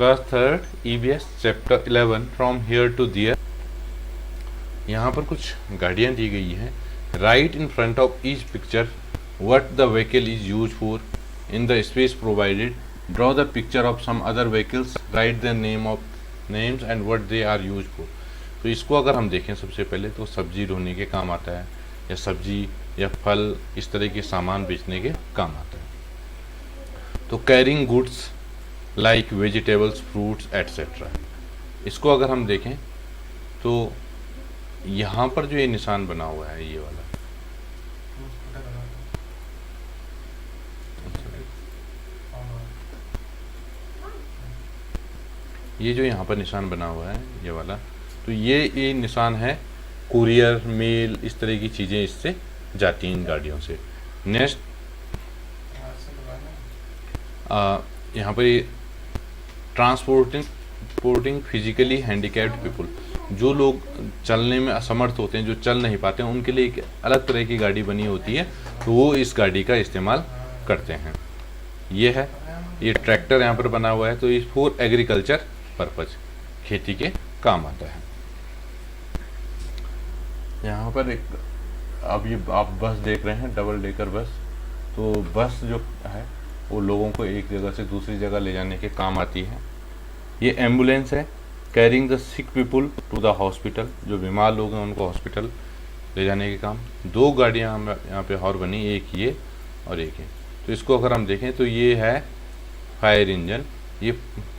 Class third EVS chapter 11 from here to there. यहाँ पर कुछ गाड़ियाँ दी गई हैं। Write in front of each picture what the vehicle is use for in the space provided. Draw the picture of some other vehicles, write the names and what they are use for. तो इसको अगर हम देखें सबसे पहले तो सब्जी ढोने के काम आता है, या सब्जी या फल इस तरह के सामान बेचने के काम आता है। तो carrying goods like vegetables, fruits etcetera. इसको अगर हम देखें तो यहाँ पर जो ये निशान बना हुआ है ये वाला, ये जो यहाँ पर निशान बना हुआ है ये वाला, तो ये निशान है कुरियर, मेल, इस तरह की चीज़ें इससे जाती हैं इन गाड़ियों से। नेक्स्ट यहाँ पर ट्रांसपोर्टिंग फिजिकली हैंडीकैप्ड पीपल, जो लोग चलने में असमर्थ होते हैं, जो चल नहीं पाते हैं, उनके लिए एक अलग तरह की गाड़ी बनी होती है, तो वो इस गाड़ी का इस्तेमाल करते हैं। ये है, ये ट्रैक्टर यहाँ पर बना हुआ है, तो ये फॉर एग्रीकल्चर पर्पज, खेती के काम आता है। यहाँ पर एक अब ये आप बस देख रहे हैं, डबल डेकर बस। तो बस जो है वो लोगों को एक जगह से दूसरी जगह ले जाने के काम आती है। ये एम्बुलेंस है, carrying the sick people to the hospital, जो बीमार लोग हैं उनको हॉस्पिटल ले जाने के काम। दो गाड़ियाँ यहाँ पे और बनी, एक ये और एक ये। तो इसको अगर हम देखें तो ये है फायर इंजन, ये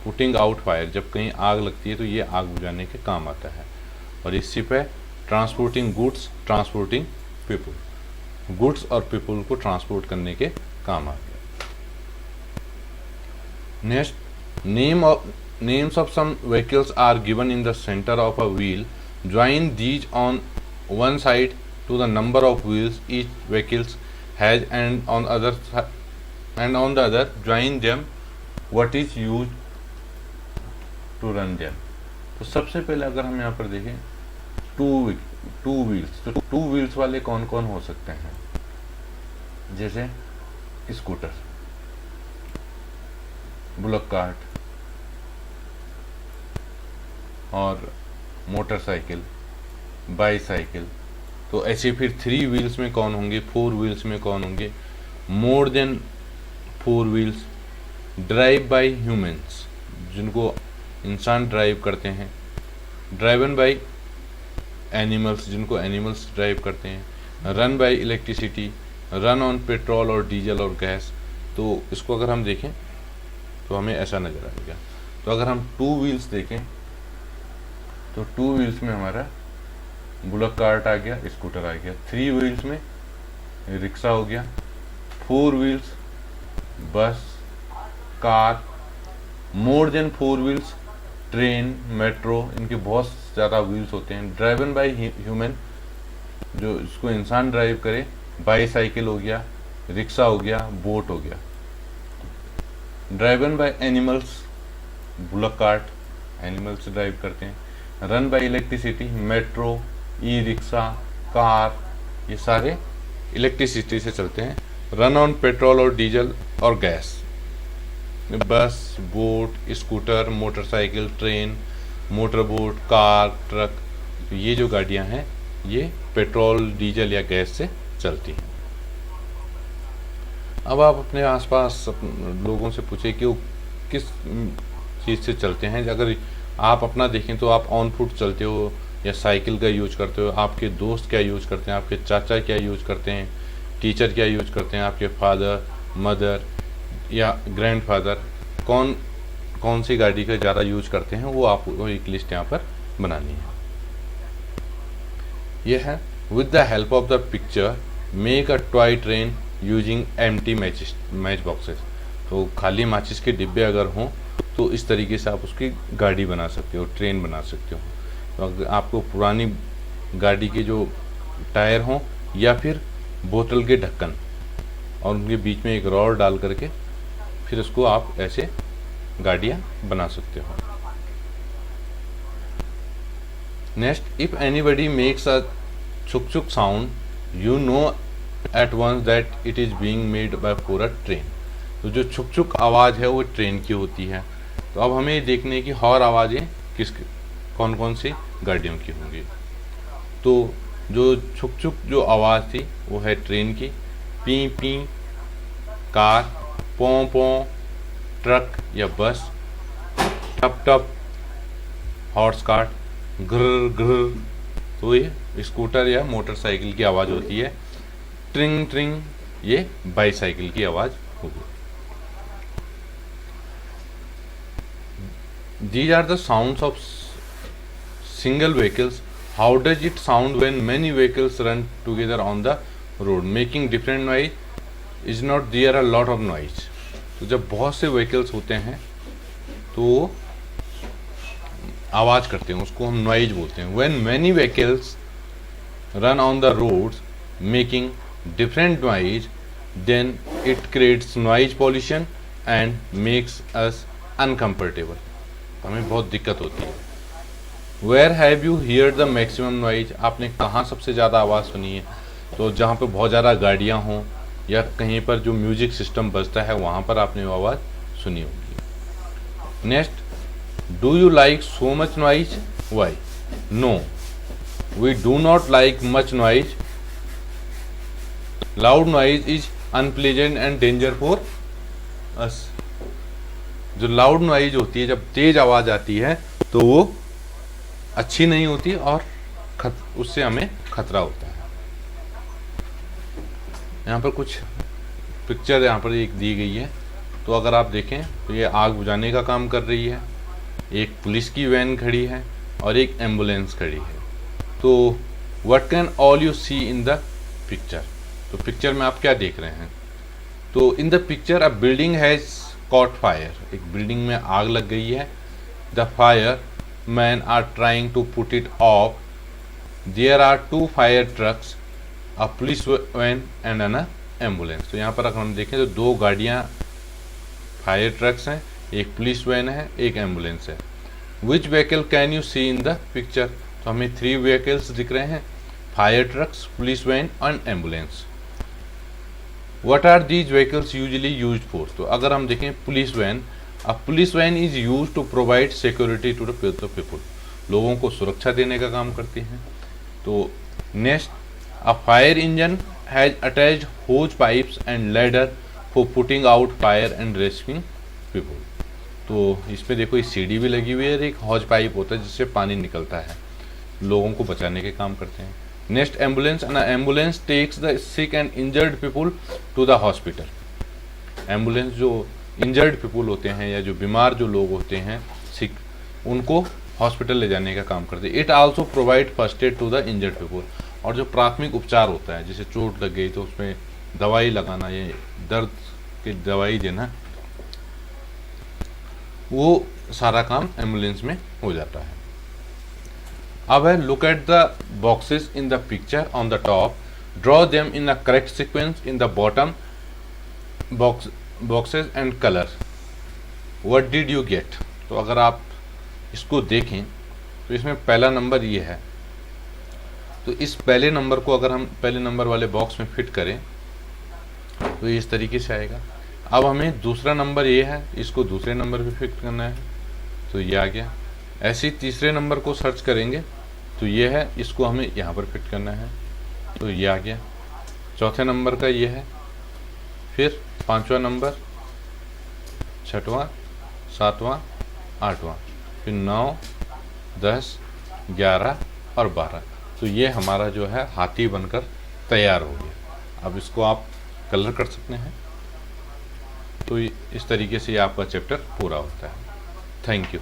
पुटिंग आउट फायर, जब कहीं आग लगती है तो ये आग बुझाने के काम आता है। और इस शिप है transporting goods, transporting people, goods और पीपल को ट्रांसपोर्ट करने के काम आता है। Next, names of some vehicles are given in the center of a wheel. Join these on one side to the number of wheels each vehicle has, and on the other join them what is used to run them. तो सबसे पहले अगर हम यहाँ पर देखें two wheels, तो two wheels वाले कौन कौन हो सकते हैं, जैसे स्कूटर, बुलक कार्ट और मोटरसाइकिल, बाईसाइकिल। तो ऐसे फिर थ्री व्हील्स में कौन होंगे, फोर व्हील्स में कौन होंगे, more than four wheels, drive bye humans, जिनको इंसान ड्राइव करते हैं, ड्राइवन बाय एनिमल्स, जिनको एनिमल्स ड्राइव करते हैं, run by electricity, run on petrol और डीजल और गैस। तो इसको अगर हम देखें तो हमें ऐसा नज़र आएगा। तो अगर हम टू व्हील्स देखें तो टू व्हील्स में हमारा बुलक कार्ट आ गया, स्कूटर आ गया। थ्री व्हील्स में रिक्शा हो गया। फोर व्हील्स बस, car. More than four wheels train, metro, इनके बहुत ज़्यादा व्हील्स होते हैं। ड्राइवन बाय ह्यूमन, जो इसको इंसान ड्राइव करे, बाईसाइकिल हो गया, रिक्शा हो गया, बोट हो गया। Driven by animals, bullock cart, animals drive करते हैं। Run by electricity, metro, e rickshaw, car, ये सारे इलेक्ट्रिसिटी से चलते हैं। रन ऑन पेट्रोल और डीजल और गैस, बस, boat, scooter, motorcycle, train, motor boat, car, truck. तो ये जो गाड़ियां हैं ये पेट्रोल, डीजल या गैस से चलती हैं। अब आप अपने आसपास लोगों से पूछे कि वो किस चीज़ से चलते हैं। अगर आप अपना देखें तो आप ऑन फुट चलते हो या साइकिल का यूज करते हो, आपके दोस्त क्या यूज करते हैं, आपके चाचा क्या यूज करते हैं, टीचर क्या यूज करते हैं, आपके फादर, मदर या ग्रैंडफादर कौन सी गाड़ी का ज़्यादा यूज करते हैं, वो आपको एक लिस्ट यहाँ पर बनानी है। यह है with the help of the picture make a toy train using empty match boxes. तो खाली माचिस के डिब्बे अगर हों तो इस तरीके से आप उसकी गाड़ी बना सकते हो, ट्रेन बना सकते हो। तो अगर आपको पुरानी गाड़ी के जो टायर हों या फिर बोतल के ढक्कन और उनके बीच में एक रॉड डाल करके फिर उसको आप ऐसे गाड़ियाँ बना सकते हो। Next, if anybody makes a छुक छुक sound you know at once that it is being made by for a train. तो जो छुक छुक आवाज़ है वो ट्रेन की होती है। तो अब हमें देखने की और आवाज़ें कौन कौन सी गाड़ियों की होंगी। तो जो छुक छुक जो आवाज़ थी वो है ट्रेन की, पी पी कार, पों पों ट्रक या बस, टप टप हॉर्स कार्ट, ग्र ग्र तो ये स्कूटर या मोटरसाइकिल की आवाज़ होती है, ट्रिंग ट्रिंग ये बाईसाइकिल की आवाज़ होगी। These are the sounds of single vehicles. How does it sound when many vehicles run together on the road, making different noise? Is not there a lot of noise? तो जब बहुत से vehicles होते हैं तो आवाज़ करते हैं, उसको हम नॉइज बोलते हैं। When many vehicles run on the roads making different noise, then it creates noise pollution and makes us uncomfortable. हमें बहुत दिक्कत होती है। Where have you heard the maximum noise? आपने कहाँ सबसे ज़्यादा आवाज़ सुनी है? तो जहाँ पे बहुत ज़्यादा गाड़ियाँ हों या कहीं पर जो म्यूजिक सिस्टम बजता है वहाँ पर आपने वो आवाज़ सुनी होगी। Next, do you like so much noise? Why? No, we do not like much noise. Loud noise is unpleasant and danger for us. जो लाउड नॉइज होती है, जब तेज आवाज़ आती है तो वो अच्छी नहीं होती और उससे हमें खतरा होता है। यहाँ पर कुछ पिक्चर यहाँ पर एक दी गई है, तो अगर आप देखें तो ये आग बुझाने का काम कर रही है, एक पुलिस की वैन खड़ी है और एक एम्बुलेंस खड़ी है। तो what can all you see in the picture? तो पिक्चर में आप क्या देख रहे हैं? तो in the picture a building has caught fire, एक बिल्डिंग में आग लग गई है। The firemen are trying to put it off. There are 2 fire trucks, a police van and an ambulance. तो यहाँ पर अगर हम देखें तो 2 गाड़ियाँ फायर ट्रक्स हैं, एक पुलिस वैन है, एक एम्बुलेंस है। Which vehicle can you see in the picture? तो हमें 3 vehicles दिख रहे हैं, fire trucks, police van and ambulance. What are these vehicles usually used for? तो अगर हम देखें police van, a police van is used to provide security to the people. लोगों को सुरक्षा देने का काम करती हैं। तो next, a fire engine has attached hose pipes and ladder for putting out fire and rescuing people. तो इसमें देखो इस सीढ़ी भी लगी हुई है, एक हॉज पाइप होता है जिससे पानी निकलता है, लोगों को बचाने के काम करते हैं। Next, ambulance, an ambulance takes the sick and injured people to the hospital. Ambulance जो इंजर्ड पीपुल होते हैं या जो बीमार जो लोग होते हैं सिक, उनको हॉस्पिटल ले जाने का काम करते हैं। It also provide first aid to the injured people. और जो प्राथमिक उपचार होता है, जैसे चोट लग गई तो उसमें दवाई लगाना, ये दर्द की दवाई देना, वो सारा काम एम्बुलेंस में हो जाता है। अब है look at the boxes in the picture on the top, draw them in the correct sequence in the bottom boxes and colour. What did you get? तो अगर आप इसको देखें तो इसमें पहला नंबर ये है, तो इस पहले नंबर को अगर हम पहले नंबर वाले बॉक्स में फिट करें तो ये इस तरीके से आएगा। अब हमें दूसरा नंबर ये है, इसको दूसरे नंबर पे फिट करना है, तो ये आ गया। ऐसे ही तीसरे नंबर को सर्च करेंगे तो ये है, इसको हमें यहाँ पर फिट करना है, तो ये आ गया। चौथे नंबर का ये है, फिर 5वां नंबर, 6वां, 7वां, 8वां, फिर 9, 10, 11 और 12। तो ये हमारा जो है हाथी बनकर तैयार हो गया। अब इसको आप कलर कर सकते हैं। तो इस तरीके से आपका चैप्टर पूरा होता है। Thank you.